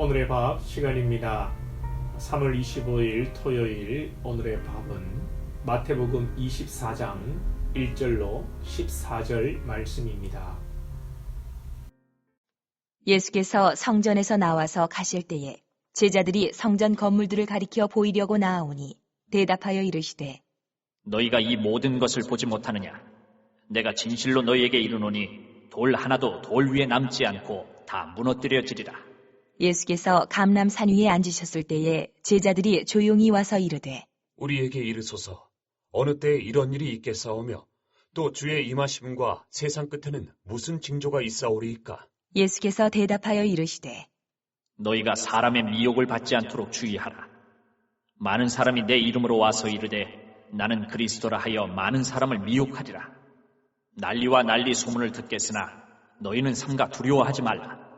오늘의 밥 시간입니다. 3월 25일 토요일 오늘의 밥은 마태복음 24장 1절로 14절 말씀입니다. 예수께서 성전에서 나와서 가실 때에 제자들이 성전 건물들을 가리켜 보이려고 나아오니 대답하여 이르시되 너희가 이 모든 것을 보지 못하느냐? 내가 진실로 너희에게 이르노니 돌 하나도 돌 위에 남지 않고 다 무너뜨려지리라. 예수께서 감람산 위에 앉으셨을 때에 제자들이 조용히 와서 이르되 우리에게 이르소서 어느 때에 이런 일이 있겠사오며 또 주의 임하심과 세상 끝에는 무슨 징조가 있사오리이까? 예수께서 대답하여 이르시되 너희가 사람의 미혹을 받지 않도록 주의하라. 많은 사람이 내 이름으로 와서 이르되 나는 그리스도라 하여 많은 사람을 미혹하리라. 난리와 난리 소문을 듣겠으나 너희는 삼가 두려워하지 말라.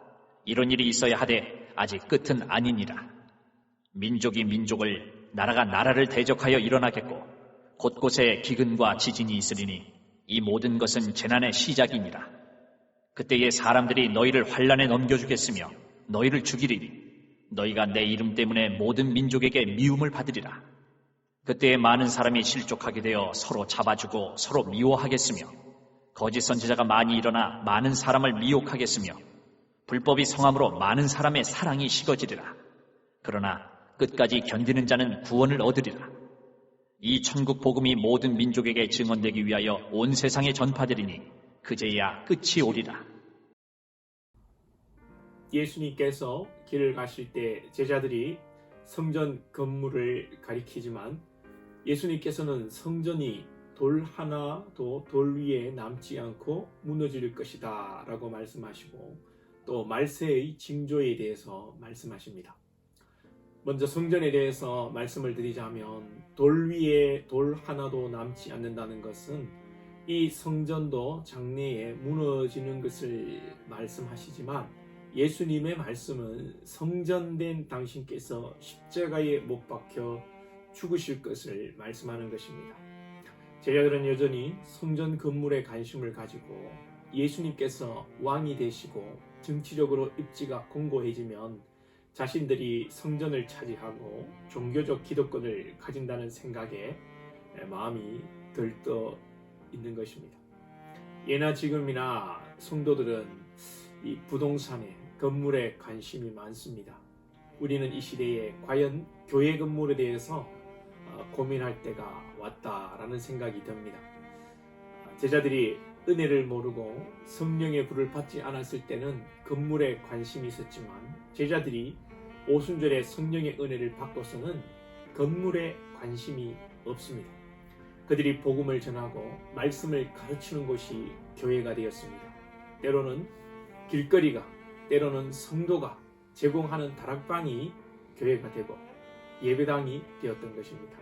이런 일이 있어야 하되 아직 끝은 아니니라. 민족이 민족을 나라가 나라를 대적하여 일어나겠고 곳곳에 기근과 지진이 있으리니 이 모든 것은 재난의 시작이니라. 그때에 사람들이 너희를 환난에 넘겨주겠으며 너희를 죽이리니 너희가 내 이름 때문에 모든 민족에게 미움을 받으리라. 그때에 많은 사람이 실족하게 되어 서로 잡아주고 서로 미워하겠으며 거짓 선지자가 많이 일어나 많은 사람을 미혹하겠으며 불법이 성함으로 많은 사람의 사랑이 식어지리라. 그러나 끝까지 견디는 자는 구원을 얻으리라. 이 천국 복음이 모든 민족에게 증언되기 위하여 온 세상에 전파되리니 그제야 끝이 오리라. 예수님께서 길을 가실 때 제자들이 성전 건물을 가리키지만 예수님께서는 성전이 돌 하나도 돌 위에 남지 않고 무너질 것이다 라고 말씀하시고 또 말세의 징조에 대해서 말씀하십니다. 먼저 성전에 대해서 말씀을 드리자면 돌 위에 돌 하나도 남지 않는다는 것은 이 성전도 장래에 무너지는 것을 말씀하시지만 예수님의 말씀은 성전된 당신께서 십자가에 못 박혀 죽으실 것을 말씀하는 것입니다. 제자들은 여전히 성전 건물에 관심을 가지고 예수님께서 왕이 되시고 정치적으로 입지가 공고해지면 자신들이 성전을 차지하고 종교적 기득권을 가진다는 생각에 마음이 들떠 있는 것입니다. 예나 지금이나 성도들은 이 부동산에 건물에 관심이 많습니다. 우리는 이 시대에 과연 교회 건물에 대해서 고민할 때가 왔다라는 생각이 듭니다. 제자들이 은혜를 모르고 성령의 불을 받지 않았을 때는 건물에 관심이 있었지만 제자들이 오순절에 성령의 은혜를 받고서는 건물에 관심이 없습니다. 그들이 복음을 전하고 말씀을 가르치는 곳이 교회가 되었습니다. 때로는 길거리가, 때로는 성도가 제공하는 다락방이 교회가 되고 예배당이 되었던 것입니다.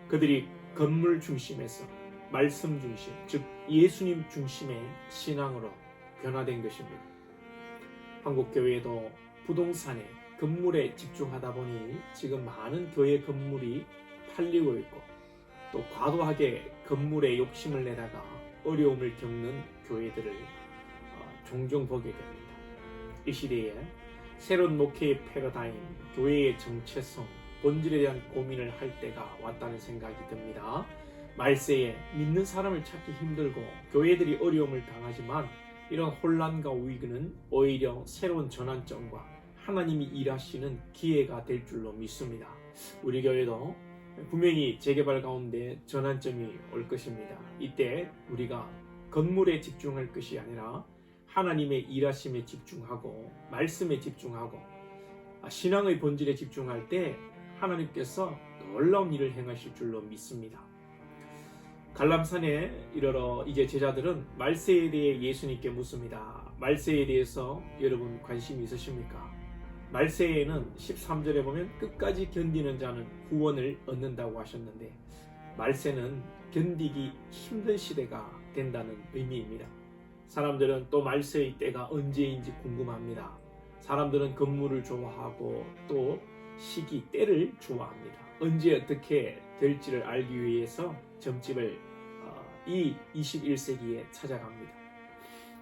그들이 건물 중심에서 말씀 중심, 즉 예수님 중심의 신앙으로 변화된 것입니다. 한국교회도 부동산에 건물에 집중하다 보니 지금 많은 교회 건물이 팔리고 있고 또 과도하게 건물에 욕심을 내다가 어려움을 겪는 교회들을 종종 보게 됩니다. 이 시대에 새로운 목회의 패러다임, 교회의 정체성, 본질에 대한 고민을 할 때가 왔다는 생각이 듭니다. 말세에 믿는 사람을 찾기 힘들고 교회들이 어려움을 당하지만 이런 혼란과 위기는 오히려 새로운 전환점과 하나님이 일하시는 기회가 될 줄로 믿습니다. 우리 교회도 분명히 재개발 가운데 전환점이 올 것입니다. 이때 우리가 건물에 집중할 것이 아니라 하나님의 일하심에 집중하고 말씀에 집중하고 신앙의 본질에 집중할 때 하나님께서 놀라운 일을 행하실 줄로 믿습니다. 갈람산에 이르러 이제 제자들은 말세에 대해 예수님께 묻습니다. 말세에 대해서 여러분 관심이 있으십니까? 말세에는 13절에 보면 끝까지 견디는 자는 구원을 얻는다고 하셨는데 말세는 견디기 힘든 시대가 된다는 의미입니다. 사람들은 또 말세의 때가 언제인지 궁금합니다. 사람들은 건물을 좋아하고 또 시기, 때를 좋아합니다. 언제 어떻게 될지를 알기 위해서 점집을 이 21세기에 찾아갑니다.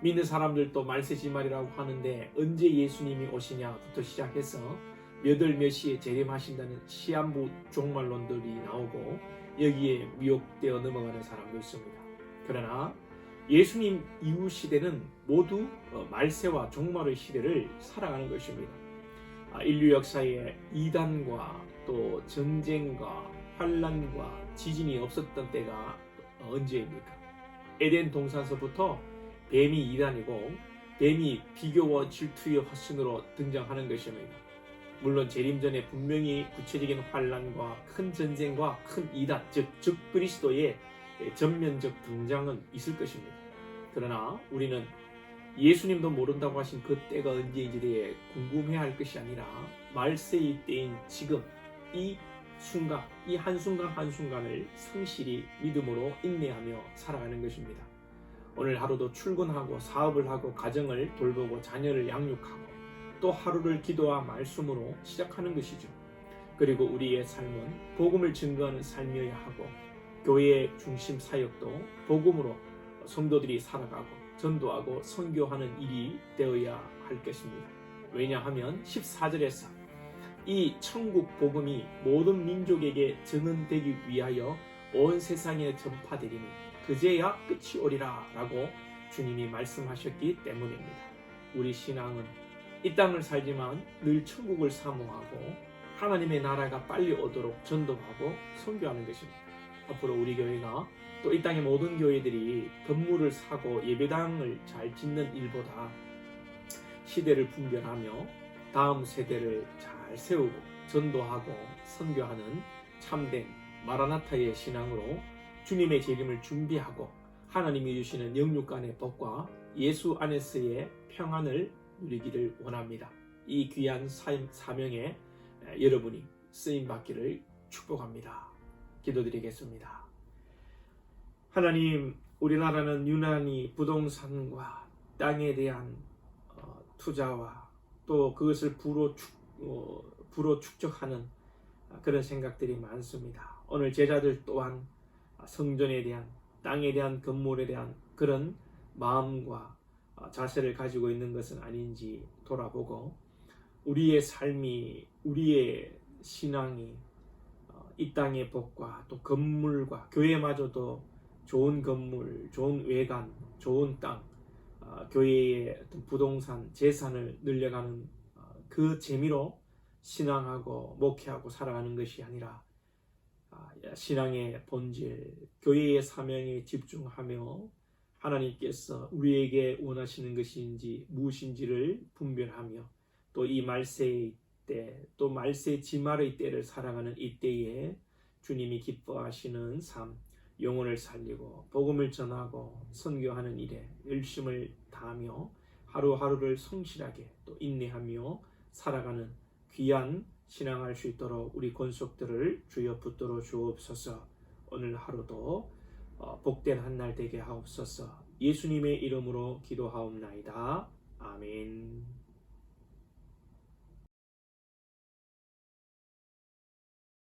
믿는 사람들도 말세지말이라고 하는데 언제 예수님이 오시냐부터 시작해서 몇 월 몇 시에 재림하신다는 시한부 종말론들이 나오고 여기에 미혹되어 넘어가는 사람도 있습니다. 그러나 예수님 이후 시대는 모두 말세와 종말의 시대를 살아가는 것입니다. 인류 역사에 이단과 또 전쟁과 환란과 지진이 없었던 때가 언제입니까? 에덴 동산서부터 뱀이 이단이고 뱀이 비교와 질투의 화신으로 등장하는 것입니다. 물론 재림 전에 분명히 구체적인 환란과 큰 전쟁과 큰 이단, 즉 그리스도의 전면적 등장은 있을 것입니다. 그러나 우리는 예수님도 모른다고 하신 그 때가 언제인지 대해 궁금해할 것이 아니라 말세의 때인 지금 이 순간, 이 한순간 한순간을 성실히 믿음으로 인내하며 살아가는 것입니다. 오늘 하루도 출근하고 사업을 하고 가정을 돌보고 자녀를 양육하고 또 하루를 기도와 말씀으로 시작하는 것이죠. 그리고 우리의 삶은 복음을 증거하는 삶이어야 하고 교회의 중심 사역도 복음으로 성도들이 살아가고 전도하고 선교하는 일이 되어야 할 것입니다. 왜냐하면 14절에서 이 천국 복음이 모든 민족에게 전언되기 위하여 온 세상에 전파되리니 그제야 끝이 오리라 라고 주님이 말씀하셨기 때문입니다. 우리 신앙은 이 땅을 살지만 늘 천국을 사모하고 하나님의 나라가 빨리 오도록 전도하고 선교하는 것입니다. 앞으로 우리 교회가 또 이 땅의 모든 교회들이 건물을 사고 예배당을 잘 짓는 일보다 시대를 분별하며 다음 세대를 잘 세우고 전도하고 선교하는 참된 마라나타의 신앙으로 주님의 재림을 준비하고 하나님이 주시는 영육간의 복과 예수 안에서의 평안을 누리기를 원합니다. 이 귀한 사명에 여러분이 쓰임받기를 축복합니다. 기도드리겠습니다. 하나님, 우리나라는 유난히 부동산과 땅에 대한 투자와 또 그것을 부로 축적하는 그런 생각들이 많습니다. 오늘 제자들 또한 성전에 대한, 땅에 대한, 건물에 대한 그런 마음과 자세를 가지고 있는 것은 아닌지 돌아보고 우리의 삶이, 우리의 신앙이 이 땅의 복과 또 건물과 교회마저도 좋은 건물, 좋은 외관, 좋은 땅, 교회의 어떤 부동산, 재산을 늘려가는 그 재미로 신앙하고 목회하고 살아가는 것이 아니라 신앙의 본질, 교회의 사명에 집중하며 하나님께서 우리에게 원하시는 것인지 무엇인지를 분별하며 또 이 말세의 때, 또 말세 지말의 때를 살아가는 이 때에 주님이 기뻐하시는 삶, 영혼을 살리고 복음을 전하고 선교하는 일에 열심을 다하며 하루하루를 성실하게 또 인내하며 살아가는 귀한 신앙할 수 있도록 우리 권속들을 주여 붙들어 주옵소서. 오늘 하루도 복된 한날 되게 하옵소서. 예수님의 이름으로 기도하옵나이다. 아멘.